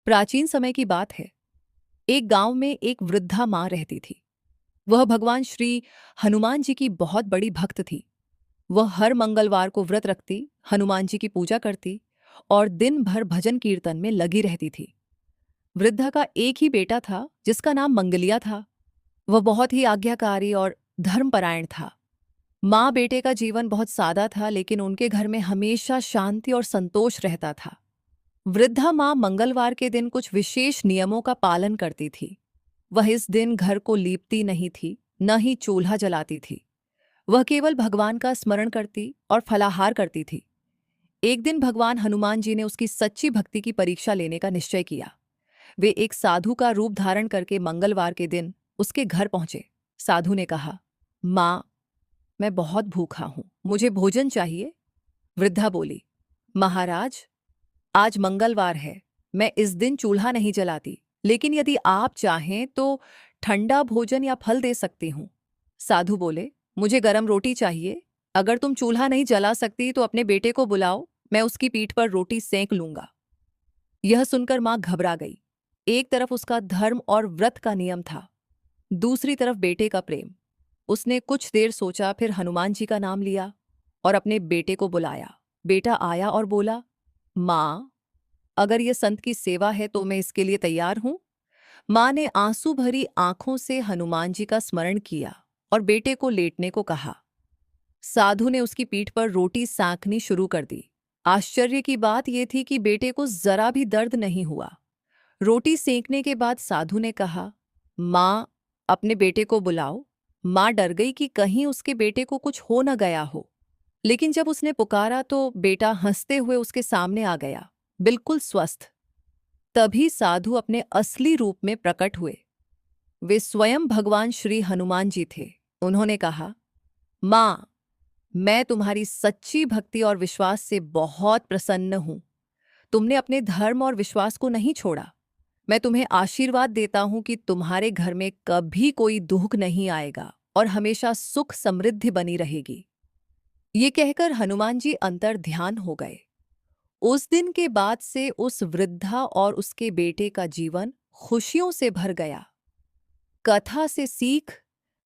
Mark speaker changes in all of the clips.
Speaker 1: प्राचीन समय की बात है। एक गांव में एक वृद्धा माँ रहती थी। वह भगवान श्री हनुमान जी की बहुत बड़ी भक्त थी। वह हर मंगलवार को व्रत रखती, हनुमान जी की पूजा करती और दिन भर भजन कीर्तन में लगी रहती थी। वृद्धा का एक ही बेटा था जिसका नाम मंगलिया था। वह बहुत ही आज्ञाकारी और धर्मपरायण था। माँ बेटे का जीवन बहुत सादा था, लेकिन उनके घर में हमेशा शांति और संतोष रहता था। वृद्धा माँ मंगलवार के दिन कुछ विशेष नियमों का पालन करती थी। वह इस दिन घर को लीपती नहीं थी, न ही चूल्हा जलाती थी। वह केवल भगवान का स्मरण करती और फलाहार करती थी। एक दिन भगवान हनुमान जी ने उसकी सच्ची भक्ति की परीक्षा लेने का निश्चय किया। वे एक साधु का रूप धारण करके मंगलवार के दिन उसके घर पहुंचे। साधु ने कहा, माँ, मैं बहुत भूखा हूं, मुझे भोजन चाहिए। वृद्धा बोली, महाराज, आज मंगलवार है, मैं इस दिन चूल्हा नहीं जलाती, लेकिन यदि आप चाहें तो ठंडा भोजन या फल दे सकती हूँ। साधु बोले, मुझे गरम रोटी चाहिए। अगर तुम चूल्हा नहीं जला सकती तो अपने बेटे को बुलाओ, मैं उसकी पीठ पर रोटी सेंक लूंगा। यह सुनकर मां घबरा गई। एक तरफ उसका धर्म और व्रत का नियम था, दूसरी तरफ बेटे का प्रेम। उसने कुछ देर सोचा, फिर हनुमान जी का नाम लिया और अपने बेटे को बुलाया। बेटा आया और बोला, माँ, अगर ये संत की सेवा है तो मैं इसके लिए तैयार हूं। मां ने आंसू भरी आंखों से हनुमान जी का स्मरण किया और बेटे को लेटने को कहा। साधु ने उसकी पीठ पर रोटी सेंकनी शुरू कर दी। आश्चर्य की बात यह थी कि बेटे को जरा भी दर्द नहीं हुआ। रोटी सेंकने के बाद साधु ने कहा, मां, अपने बेटे को बुलाओ। मां डर गई कि कहीं उसके बेटे को कुछ हो न गया हो, लेकिन जब उसने पुकारा तो बेटा हंसते हुए उसके सामने आ गया, बिल्कुल स्वस्थ। तभी साधु अपने असली रूप में प्रकट हुए। वे स्वयं भगवान श्री हनुमान जी थे। उन्होंने कहा, मां, मैं तुम्हारी सच्ची भक्ति और विश्वास से बहुत प्रसन्न हूं। तुमने अपने धर्म और विश्वास को नहीं छोड़ा। मैं तुम्हें आशीर्वाद देता हूं कि तुम्हारे घर में कभी कोई दुख नहीं आएगा और हमेशा सुख समृद्धि बनी रहेगी। ये कहकर हनुमान जी अंतर ध्यान हो गए। उस दिन के बाद से उस वृद्धा और उसके बेटे का जीवन खुशियों से भर गया। कथा से सीख,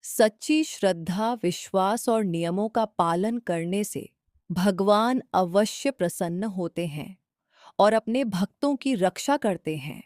Speaker 1: सच्ची श्रद्धा, विश्वास और नियमों का पालन करने से भगवान अवश्य प्रसन्न होते हैं और अपने भक्तों की रक्षा करते हैं।